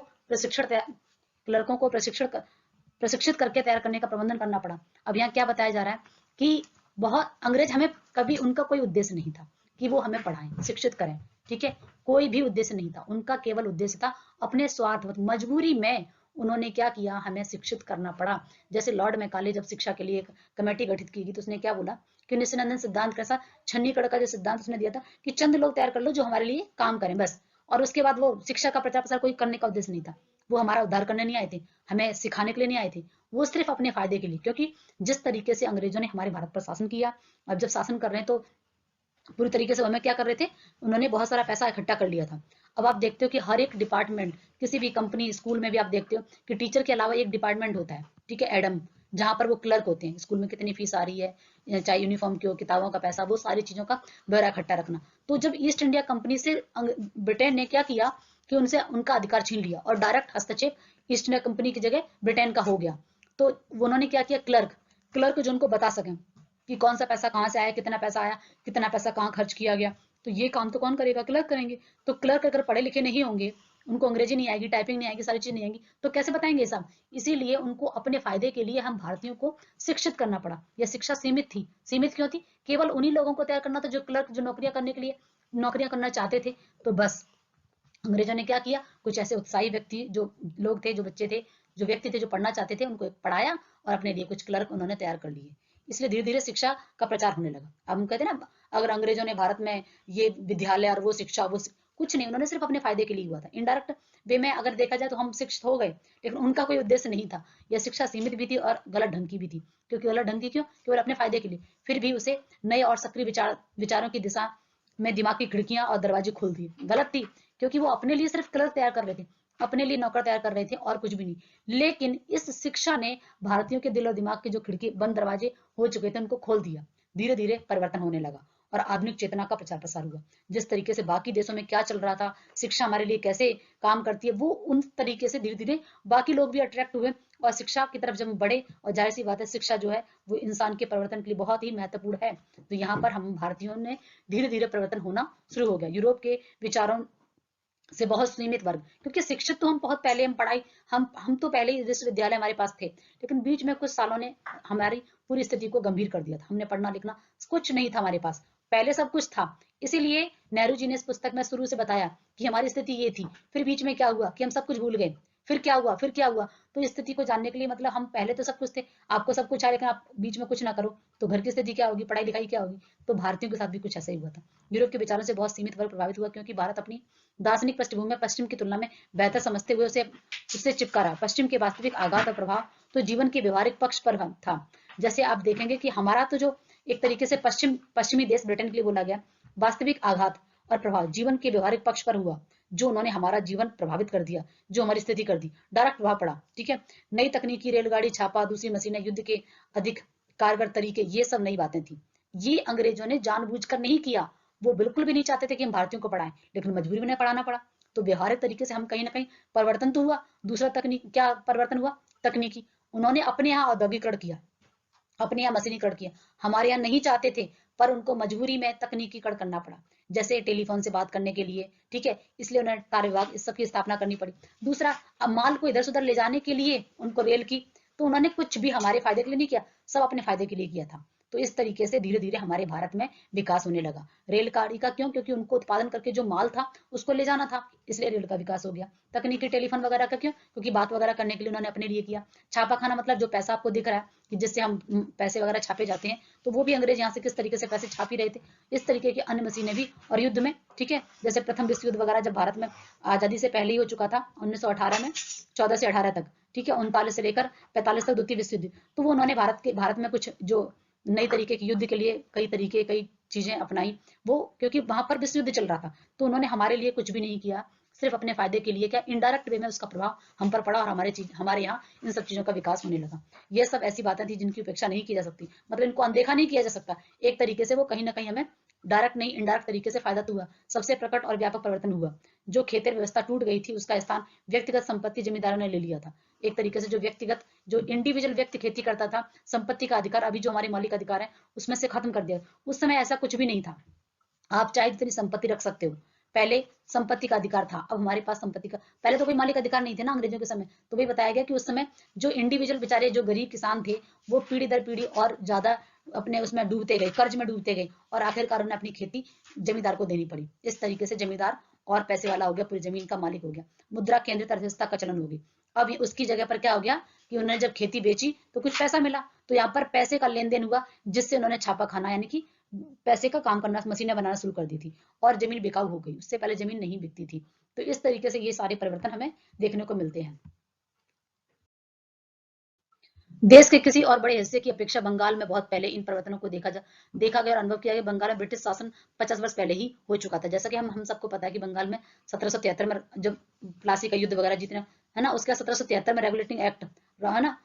S1: प्रशिक्षित करके तैयार करने का प्रबंधन करना पड़ा। अब यहाँ क्या बताया जा रहा है कि बहुत अंग्रेज, हमें कभी उनका कोई उद्देश्य नहीं था कि वो हमें पढ़ाएं, शिक्षित करें, ठीक है, कोई भी उद्देश्य नहीं था उनका, केवल उद्देश्य था अपने स्वार्थ, मजबूरी में उन्होंने क्या किया, हमें शिक्षित करना पड़ा। जैसे लॉर्ड मैकाले जब शिक्षा के लिए एक कमेटी गठित की गई तो उसने क्या बोला कि नित्यानंद सिद्धांत कैसा, छन्नीकढ़ का जो सिद्धांत उसने दिया था कि चंद लोग तैयार कर लो जो हमारे लिए काम करें बस, और उसके बाद वो शिक्षा का प्रचार प्रसार कोई करने का उद्देश्य नहीं था। वो हमारा उद्धार करने नहीं आए थे, हमें सिखाने के लिए नहीं आए थे, वो सिर्फ अपने फायदे के लिए। क्योंकि जिस तरीके से अंग्रेजों ने हमारे भारत पर शासन किया, अब जब शासन कर रहे हैं तो पूरी तरीके से हमें क्या कर रहे थे, उन्होंने बहुत सारा पैसा इकट्ठा कर लिया था। अब आप देखते हो कि हर एक डिपार्टमेंट, किसी भी कंपनी, स्कूल में भी आप देखते हो कि टीचर के अलावा एक डिपार्टमेंट होता है, ठीक है, एडम, जहां पर वो क्लर्क होते हैं, स्कूल में कितनी फीस आ रही है, चाहे यूनिफॉर्म की हो, किताबों का पैसा, वो सारी चीजों का ब्यौरा इकट्ठा रखना। तो जब ईस्ट इंडिया कंपनी से ब्रिटेन ने क्या किया कि उनसे उनका अधिकार छीन लिया और डायरेक्ट हस्तक्षेप ईस्ट इंडिया कंपनी की जगह ब्रिटेन का हो गया। तो उन्होंने क्या किया, क्लर्क, क्लर्क जो उनको बता सकें कि कौन सा पैसा कहाँ से आया, कितना पैसा आया, कितना पैसा कहाँ खर्च किया गया, तो ये काम तो कौन करेगा, क्लर्क करेंगे। तो क्लर्क अगर पढ़े लिखे नहीं होंगे, उनको अंग्रेजी नहीं आएगी, टाइपिंग नहीं आएगी, सारी चीज नहीं आएगी, तो कैसे बताएंगे सब। इसीलिए उनको अपने फायदे के लिए हम भारतीयों को शिक्षित करना पड़ा। यह शिक्षा सीमित थी। सीमित क्यों थी, केवल उन्हीं लोगों को तैयार करना था जो क्लर्क, जो नौकरियां करने के लिए नौकरियां करना चाहते थे। तो बस अंग्रेजों ने क्या किया, कुछ ऐसे उत्साही व्यक्ति, जो लोग थे, जो बच्चे थे, जो व्यक्ति थे, जो पढ़ना चाहते थे, उनको पढ़ाया और अपने लिए कुछ क्लर्क उन्होंने तैयार कर लिए। इसलिए धीरे धीरे शिक्षा का प्रचार होने लगा। अब हम कहते हैं ना, अगर अंग्रेजों ने भारत में ये विद्यालय और वो शिक्षा, वो कुछ नहीं, उन्होंने सिर्फ अपने फायदे के लिए हुआ था। इनडायरेक्ट वे में अगर देखा जाए तो हम शिक्षित हो गए, लेकिन उनका कोई उद्देश्य नहीं था। यह शिक्षा सीमित भी थी और गलत ढंग की भी थी। क्योंकि गलत ढंग की क्यों, केवल अपने फायदे के लिए। फिर भी उसे नए और सक्रिय विचारों की दिशा में दिमाग की खिड़कियां और दरवाजे खोल दिए। गलत थी, क्योंकि वो अपने लिए सिर्फ क्लर्क तैयार कर रहे थे, अपने लिए नौकर तैयार कर रहे थे और कुछ भी नहीं। लेकिन इस शिक्षा ने भारतीयों के दिल और दिमाग के जो खिड़की, बंद दरवाजे हो चुके थे, उनको खोल दिया। धीरे धीरे परिवर्तन होने लगा और आधुनिक चेतना का प्रचार प्रसार हुआ। जिस तरीके से बाकी देशों में क्या चल रहा था, शिक्षा हमारे लिए कैसे काम करती है, वो उन तरीके से धीरे धीरे बाकी लोग भी अट्रैक्ट हुए और शिक्षा की तरफ जब हम बढ़े। और जाहिर सी बात है, शिक्षा जो है वो इंसान के परिवर्तन के लिए बहुत ही महत्वपूर्ण है। तो यहाँ पर हम भारतीयों ने धीरे धीरे परिवर्तन होना शुरू हो गया। यूरोप के विचारों से बहुत सीमित वर्ग, क्योंकि शिक्षित तो हम बहुत पहले, हम पढ़ाई, हम तो पहले ही विश्वविद्यालय हमारे पास थे, लेकिन बीच में कुछ सालों ने हमारी पूरी स्थिति को गंभीर कर दिया था। हमने पढ़ना लिखना कुछ नहीं था हमारे पास, पहले सब कुछ था। इसीलिए नेहरू जी ने इस पुस्तक में शुरू से बताया कि हमारी स्थिति ये थी, फिर बीच में क्या हुआ कि हम सब कुछ भूल गए, फिर क्या हुआ, फिर क्या हुआ। तो इस स्थिति को जानने के लिए, मतलब हम पहले तो सब कुछ थे, आपको सब कुछ आए, लेकिन आप बीच में कुछ ना करो तो घर की स्थिति क्या होगी, पढ़ाई लिखाई क्या होगी। तो भारतीयों के साथ भी कुछ ऐसा ही हुआ था। यूरोप के विचारों से बहुत सीमित वर्ग प्रभावित हुआ, क्योंकि भारत अपनी दार्शनिक पृष्ठभूमि में पश्चिम की तुलना में बेहतर समझते हुए उसे उससे चिपका रहा। पश्चिम के वास्तविक आघात और प्रभाव तो जीवन के व्यवहारिक पक्ष पर था। जैसे आप देखेंगे कि हमारा तो जो एक तरीके से पश्चिमी देश ब्रिटेन के लिए बोला गया, वास्तविक आघात और प्रभाव जीवन के व्यवहारिक पक्ष पर हुआ, जो उन्होंने हमारा जीवन प्रभावित कर दिया, जो हमारी स्थिति कर दी, डायरेक्ट प्रभाव पड़ा। ठीक है, नई तकनीकी, रेलगाड़ी, छापा, दूसरी मशीनें, युद्ध के अधिक कारगर तरीके, ये सब नई बातें थी। ये अंग्रेजों ने जानबूझकर नहीं किया। वो बिल्कुल भी नहीं चाहते थे कि हम भारतीयों को पढ़ाएं, लेकिन मजबूरी में पढ़ाना पड़ा। तो व्यवहारिक तरीके से हम कहीं ना कहीं परिवर्तन तो हुआ। दूसरा तकनीक, क्या परिवर्तन हुआ, तकनीकी, उन्होंने अपने यहाँ औद्योगिकरण किया, अपने यहाँ मशीनीकरण किया। हमारे यहाँ नहीं चाहते थे, पर उनको मजबूरी में तकनीकीकरण करना पड़ा। जैसे टेलीफोन से बात करने के लिए, ठीक है, इसलिए उन्हें कार्य विभाग, इस सब की स्थापना करनी पड़ी। दूसरा, अब माल को इधर से उधर ले जाने के लिए उनको रेल की, तो उन्होंने कुछ भी हमारे फायदे के लिए नहीं किया, सब अपने फायदे के लिए किया था। तो इस तरीके से धीरे धीरे हमारे भारत में विकास होने लगा। रेलगाड़ी का क्यों, क्योंकि उनको उत्पादन करके जो माल था उसको ले जाना था, इसलिए रेल का विकास हो गया। तकनीकी, टेलीफोन वगैरह का क्यों, क्योंकि बात वगैरह करने के लिए उन्होंने अपने लिए किया। छापा खाना, मतलब जो पैसा आपको दिख रहा है कि जिससे हम पैसे वगैरह छापे जाते हैं, तो वो भी अंग्रेज यहाँ से किस तरीके से पैसे छाप ही रहे थे। इस तरीके की अन्य मशीनें भी। और युद्ध में, ठीक है, जैसे प्रथम विश्व युद्ध वगैरह जब भारत में आजादी से पहले ही हो चुका था, 1918 में, 14 से 18 तक, ठीक है, 39 से लेकर 45 तक द्वितीय विश्व युद्ध। तो वो उन्होंने भारत में कुछ जो नई तरीके के युद्ध के लिए कई तरीके, कई चीजें अपनाई। वो क्योंकि वहां पर विश्व युद्ध चल रहा था, तो उन्होंने हमारे लिए कुछ भी नहीं किया, सिर्फ अपने फायदे के लिए। क्या, इनडायरेक्ट वे में उसका प्रभाव हम पर पड़ा और हमारे यहाँ इन सब चीजों का विकास होने लगा। ये सब ऐसी बातें थी जिनकी उपेक्षा नहीं की जा सकती, मतलब इनको अनदेखा नहीं किया जा सकता। एक तरीके से वो कहीं ना कहीं हमें डायरेक्ट नहीं, इनडायरेक्ट तरीके से फायदा तो हुआ। सबसे प्रकट और व्यापक परिवर्तन हुआ, जो खेतर व्यवस्था टूट गई थी, उसका स्थान व्यक्तिगत संपत्ति जमींदारों ने ले लिया था। एक तरीके से जो व्यक्तिगत, जो इंडिविजुअल व्यक्ति खेती करता था, संपत्ति का अधिकार, अभी जो हमारे मौलिक अधिकार है, उसमें से खत्म कर दिया। उस समय ऐसा कुछ भी नहीं था, आप चाहे जितनी संपत्ति रख सकते हो। पहले संपत्ति का अधिकार था, अब हमारे पास संपत्ति का, पहले तो कोई मालिक अधिकार नहीं थे ना अंग्रेजों के समय। तो वही बताया गया कि उस समय जो इंडिविजुअल बेचारे, जो गरीब किसान थे, वो पीढ़ी दर पीढ़ी और ज्यादा अपने उसमें डूबते गए, कर्ज में डूबते गए, और आखिरकार उन्हें अपनी खेती जमींदार को देनी पड़ी। इस तरीके से जमींदार और पैसे वाला हो गया, पूरी जमीन का मालिक हो गया। मुद्रा केंद्रित अर्थव्यवस्था का चलन हो गई। अब उसकी जगह पर क्या हो गया कि उन्होंने जब खेती बेची तो कुछ पैसा मिला, तो यहाँ पर पैसे का लेन देन हुआ, जिससे उन्होंने छापा खाना, यानी कि पैसे का काम करना, मशीनें बनाना शुरू कर दी थी। और जमीन बिकाऊ हो गई, उससे पहले जमीन नहीं बिकती थी। तो इस तरीके से ये सारे परिवर्तन हमें देखने को मिलते हैं। देश के किसी और बड़े हिस्से की अपेक्षा बंगाल में बहुत पहले इन परिवर्तनों को देखा गया और अनुभव किया गया। बंगाल में ब्रिटिश शासन 50 वर्ष पहले ही हो चुका था। जैसा कि हम सबको पता है कि बंगाल में 1773 में जब प्लासी का युद्ध वगैरह जीतने, है ना, उसके 1773 में रेगुलेटिंग एक्ट रहा ना,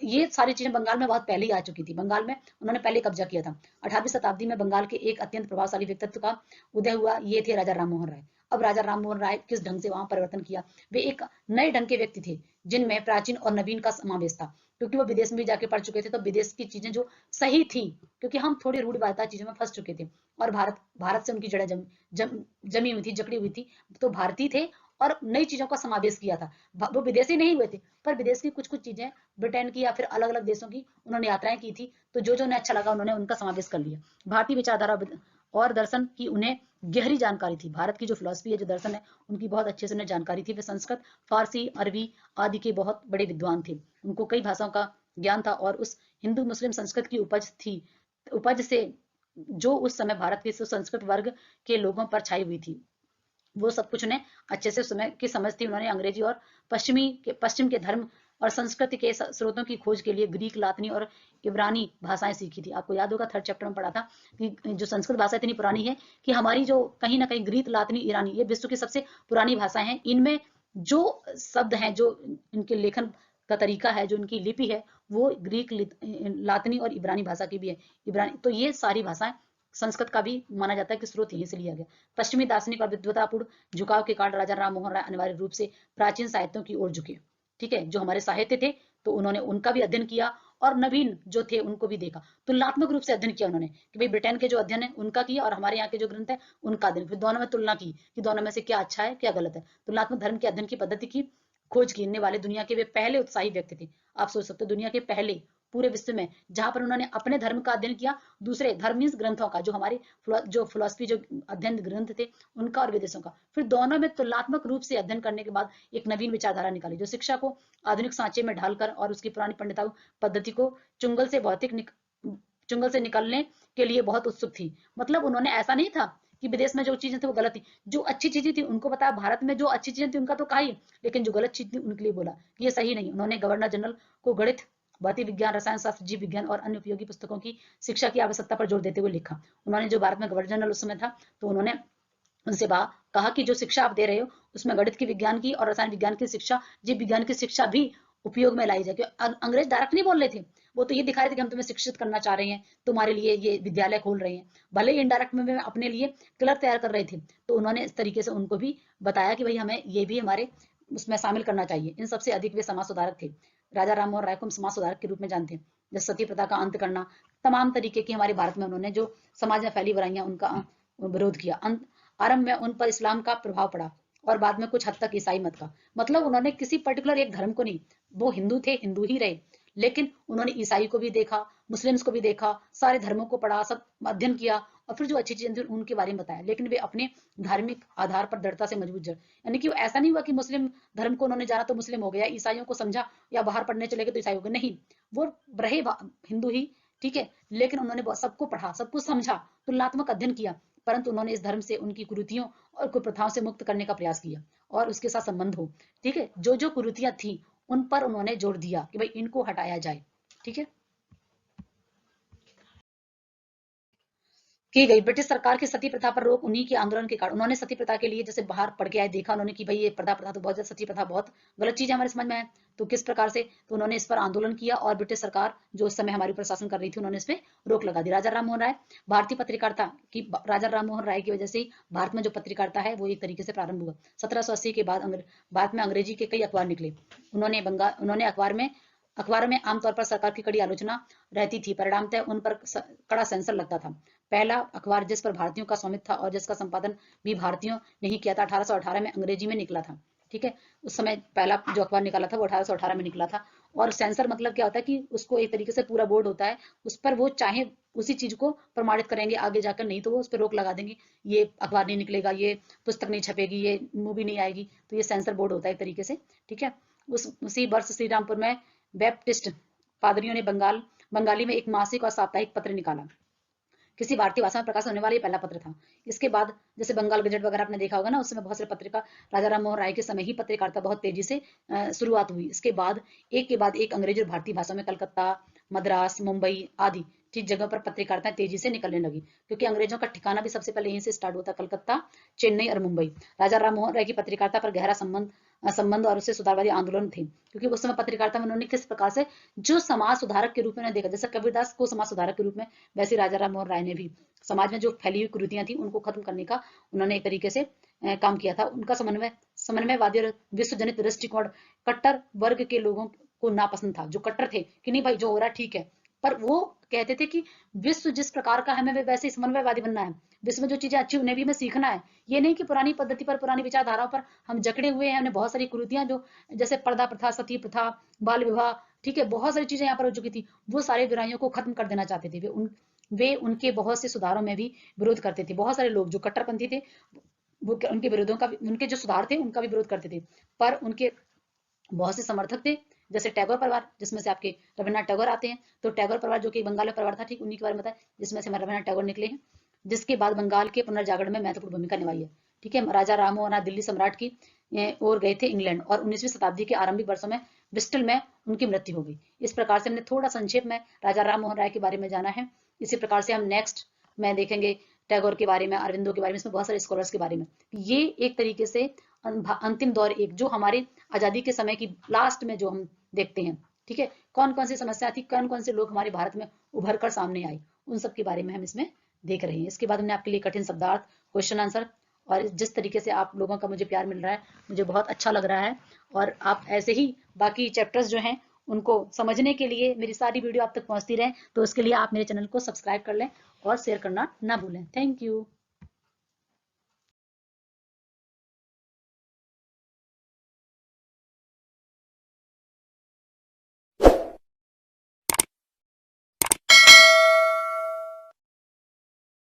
S1: ये सारी चीजें बंगाल में बहुत पहले ही आ चुकी थी। बंगाल में उन्होंने पहले कब्जा किया था। 18वीं शताब्दी में बंगाल के एक अत्यंत प्रभावशाली व्यक्तित्व का उदय हुआ, ये थे राजा राममोहन राय। अब राजा राममोहन राय किस ढंग से वहां परिवर्तन किया, वे एक नए ढंग के व्यक्ति थे जिनमें प्राचीन और नवीन का समावेश था, क्योंकि वो विदेश में भी जाके पढ़ चुके थे। तो विदेश की चीजें जो सही थी, क्योंकि हम थोड़ी रूढ़िवादिता चीजों में फंस चुके थे और भारत से उनकी जड़ें जमी हुई थी, जकड़ी हुई थी। तो भारतीय थे और नई चीजों का समावेश किया था। वो विदेशी नहीं हुए थे, पर विदेश की कुछ कुछ चीजें, ब्रिटेन की या फिर अलग अलग देशों की उन्होंने यात्राएं की थी, तो जो जो उन्हें अच्छा लगा उन्होंने उनका समावेश कर लिया। भारतीय विचारधारा और दर्शन की उन्हें गहरी जानकारी थी। भारत की जो फिलोसफी है, जो दर्शन है, उनकी बहुत अच्छे से उन्हें जानकारी थी। वे संस्कृत, फारसी, अरबी आदि के बहुत बड़े विद्वान थे। उनको कई भाषाओं का ज्ञान था और उस हिंदू मुस्लिम संस्कृत की उपज से जो उस समय भारत के संस्कृत वर्ग के लोगों पर छाई हुई थी, वो सब कुछ उन्हें अच्छे से समय की समझ थी। उन्होंने अंग्रेजी और पश्चिम के धर्म और संस्कृति के स्रोतों की खोज के लिए ग्रीक, लातिनी और इब्रानी भाषाएं सीखी थी। आपको याद होगा थर्ड चैप्टर में पढ़ा था कि जो संस्कृत भाषा इतनी पुरानी है कि हमारी जो कहीं ना कहीं ग्रीक, लातिनी, ईरानी, ये विश्व की सबसे पुरानी भाषाएं हैं। इनमें जो शब्द हैं, जो इनके लेखन का तरीका है, जो इनकी लिपि है, वो ग्रीक, लातिनी और इब्रानी भाषा की भी है। इब्रानी, तो ये सारी भाषाएं संस्कृत का भी माना जाता है कि स्रोत यहीं से लिया गया। पश्चिमी दार्शनिक और विद्वतापूर्ण झुकाव के कारण राजा राममोहन राय अनिवार्य रूप से प्राचीन साहित्यों की ओर झुके। ठीक है, जो हमारे साहित्य थे, तो उन्होंने उनका भी अध्ययन किया और नवीन जो थे उनको भी देखा। तुलनात्मक रूप से अध्ययन किया उन्होंने कि भाई ब्रिटेन के जो अध्ययन है उनका किया और हमारे यहाँ के जो ग्रंथ है उनका अध्ययन, फिर दोनों में तुलना की कि दोनों में से क्या अच्छा है क्या गलत है। तुलनात्मक धर्म के अध्ययन की पद्धति की खोज कीने वाले दुनिया के वे पहले उत्साही व्यक्ति थे। आप सोच सकते हो, दुनिया के पहले पूरे विश्व में जहां पर उन्होंने अपने धर्म का अध्ययन किया, दूसरे धर्मीय ग्रंथों का, जो हमारी जो फिलोसफी, जो अध्ययन ग्रंथ थे उनका और विदेशों का, फिर दोनों में तुलनात्मक रूप से अध्ययन करने के बाद एक नवीन विचारधारा निकाली जो शिक्षा को आधुनिक सांचे में ढालकर और उसकी पुरानी पंडिताई पद्धति को चुंगल से निकलने के लिए बहुत उत्सुक थी। मतलब उन्होंने ऐसा नहीं था कि विदेश में जो चीजें थी वो गलत थी, जो अच्छी चीजें थी उनको बताया, भारत में जो अच्छी चीजें थी उनका तो कहा ही, लेकिन जो गलत चीज थी उनके लिए बोला कि ये सही नहीं। उन्होंने गवर्नर जनरल को गणित, भौतिक विज्ञान, रसायन शास्त्र, जीव विज्ञान और अन्य उपयोगी पुस्तकों की शिक्षा की आवश्यकता पर जोर देते हुए लिखा। उन्होंने, जो भारत में गवर्नर जनरल उस समय था, तो उन्होंने उनसे कहा कि जो शिक्षा आप दे रहे हो उसमें गणित की, विज्ञान की और रसायन विज्ञान की शिक्षा, जीव विज्ञान की शिक्षा भी उपयोग में लाई जाए। अंग्रेज डायरेक्ट नहीं बोल रहे थे, वो तो ये दिखा रहे थे कि हम तुम्हें शिक्षित करना चाह रहे हैं, तुम्हारे लिए ये विद्यालय खोल रहे हैं, भले ही इनडायरेक्ट में अपने लिए क्लर्क तैयार कर रहे थे। तो उन्होंने इस तरीके से उनको भी बताया कि भाई हमें ये भी हमारे उसमें शामिल करना चाहिए। इन सबसे अधिक वे समाज सुधारक थे। राजा राममोहन राय को हम समाज सुधारक के रूप में जानते हैं। जैसे सती प्रथा का अंत करना, तमाम तरीके की हमारे भारत में उन्होंने जो समाज में फैली बुराइयां उनका विरोध किया। आरंभ में उन पर इस्लाम का प्रभाव पड़ा और बाद में कुछ हद तक ईसाई मत का। मतलब उन्होंने किसी पर्टिकुलर एक धर्म को नहीं, वो हिंदू थे, हिंदू ही रहे, लेकिन उन्होंने ईसाई को भी देखा, मुस्लिम्स को भी देखा, सारे धर्मों को पढ़ा, सब अध्ययन किया और फिर जो अच्छी चीजें थी उनके बारे में बताया। लेकिन वे अपने धार्मिक आधार पर दृढ़ता से मजबूत जड़, यानी कि ऐसा नहीं हुआ कि मुस्लिम धर्म को उन्होंने जाना तो मुस्लिम हो गया, ईसाइयों को समझा या बाहर पढ़ने चले गए तो ईसाई हो गए, नहीं, वो रहे हिंदू ही। ठीक है, लेकिन उन्होंने सबको पढ़ा, सब कुछ समझा, तुलनात्मक अध्ययन किया, परंतु उन्होंने इस धर्म से उनकी कुरीतियों और कुप्रथाओं से मुक्त करने का प्रयास किया और उसके साथ संबंध हो। ठीक है, जो जो कुरीतियां थी उन पर उन्होंने जोर दिया कि भाई इनको हटाया जाए। ठीक है, की गई। ब्रिटिश सरकार की सती प्रथा पर रोक उन्हीं के आंदोलन के कारण, उन्होंने सती प्रथा के लिए जैसे बाहर पढ़ के आए, देखा उन्होंने कि भाई ये प्रथा तो बहुत, सती प्रथा बहुत गलत चीज है हमारे समझ में है, तो किस प्रकार से, तो उन्होंने इस पर आंदोलन किया और ब्रिटिश सरकार जो उस समय हमारी प्रशासन कर रही थी उन्होंने इस पर रोक लगा दी। राजा राममोहन राय, भारतीय पत्रकारिता की, राजा राममोहन राय की वजह से भारत में जो पत्रकारिता है वो एक तरीके से प्रारंभ हुआ। 1780 के बाद भारत में अंग्रेजी के कई अखबार निकले। उन्होंने अखबारों में आमतौर पर सरकार की कड़ी आलोचना रहती थी, परिणामतः उन पर कड़ा सेंसर लगता था। पहला अखबार जिस पर भारतीयों का स्वामित्व था और जिसका संपादन भी भारतीयों ने ही किया था, 1818 में अंग्रेजी में निकला था। ठीक है, उस समय पहला जो अखबार निकाला था वो 1818 में निकला था। और सेंसर मतलब क्या होता है कि उसको एक तरीके से पूरा बोर्ड होता है, उस पर वो चाहे उसी चीज को प्रमाणित करेंगे आगे जाकर, नहीं तो वो उस पर रोक लगा देंगे, ये अखबार नहीं निकलेगा, ये पुस्तक नहीं छपेगी, ये मूवी नहीं आएगी। तो ये सेंसर बोर्ड होता है एक तरीके से। ठीक है, उसी वर्ष श्रीरामपुर में बैप्टिस्ट पादरियों ने बंगाली में एक मासिक और साप्ताहिक पत्र निकाला। किसी भारतीय भाषा में प्रकाशित होने वाला ये पहला पत्र था। इसके बाद जैसे बंगाल गजट वगैरह आपने देखा होगा ना, उस समय बहुत सारे पत्रिका, राजा राम मोहन राय के समय ही पत्रकारिता बहुत तेजी से शुरुआत हुई। इसके बाद एक के बाद एक अंग्रेजी और भारतीय भाषा में कलकत्ता, मद्रास, मुंबई आदि जिस जगह पर पत्रकारिता तेजी से निकलने लगी, क्योंकि अंग्रेजों का ठिकाना भी सबसे पहले यहीं से स्टार्ट होता, कलकत्ता, चेन्नई और मुंबई। राजा राम मोहन राय की पत्रकारिता पर गहरा संबंध और उससे सुधारवादी आंदोलन थे, क्योंकि उस समय पत्रकारिता में उन्होंने किस प्रकार से जो समाज सुधारक के रूप में देखा, जैसे कबीरदास को समाज सुधारक के रूप में, वैसे राजा राम मोहन राय ने भी समाज में जो फैली हुई कुरीतियां थी उनको खत्म करने का उन्होंने एक तरीके से काम किया था। उनका समन्वयवादी और विश्वजनित दृष्टिकोण कट्टर वर्ग के लोगों को नापसंद था, जो कट्टर थे कि नहीं भाई जो हो रहा है ठीक है, पर वो कहते थे कि विश्व जिस प्रकार का है हमें वैसे ही समन्वयवादी बनना है, विश्व में जो चीजें अच्छी उन्हें भी हमें सीखना है, ये नहीं कि पुरानी पद्धति पर, पुरानी विचारधाराओं पर हम जकड़े हुए हैं। हमने बहुत सारी कुरीतियां जो जैसे पर्दा प्रथा, सती प्रथा, बाल विवाह, ठीक है, बहुत सारी चीजें यहाँ पर हो चुकी थी, वो सारी बुराइयों को खत्म कर देना चाहते थे। वे उनके बहुत से सुधारों में भी विरोध करते थे। बहुत सारे लोग जो कट्टरपंथी थे वो उनके विरोधों का, उनके जो सुधार थे उनका भी विरोध करते थे, पर उनके बहुत से समर्थक थे, जैसे टैगोर परिवार, जिसमें से आपके रविन्द्रनाथ टैगोर आते हैं। तो टैगोर परिवार जो कि बंगाल में परिवार था, ठीक उन्हीं के बारे में बताया, जिसमें से हमारे रविन्द्रनाथ टैगोर निकले हैं, जिसके बाद बंगाल के पुनर्जागरण में महत्वपूर्ण भूमिका निभाई है। ठीक है, राजा राममोहन राय दिल्ली सम्राट की ओर गए थे इंग्लैंड, और 19वीं शताब्दी के आरंभिक वर्षों में ब्रिस्टल में उनकी मृत्यु हो गई। इस प्रकार से हमने थोड़ा संक्षेप में राजा राममोहन राय के बारे में जाना है। इसी प्रकार से हम नेक्स्ट में देखेंगे टैगोर के बारे में, अरविंदो के बारे में, इसमें बहुत सारे स्कॉलर्स के बारे में। ये एक तरीके से अंतिम दौर एक, जो हमारे आजादी के समय की लास्ट में जो हम देखते हैं, ठीक है, कौन कौन सी समस्या थी, कौन कौन से लोग हमारे भारत में उभर कर सामने आए, उन सब के बारे में हम इसमें देख रहे हैं। इसके बाद हमने आपके लिए कठिन शब्दार्थ, क्वेश्चन आंसर, और जिस तरीके से आप लोगों का मुझे प्यार मिल रहा है, मुझे बहुत अच्छा लग रहा है। और आप ऐसे ही बाकी चैप्टर्स जो हैं उनको समझने के लिए मेरी सारी वीडियो आप तक पहुंचती रहे, तो उसके लिए आप मेरे चैनल को सब्सक्राइब कर लें और शेयर करना ना भूलें। Thank you.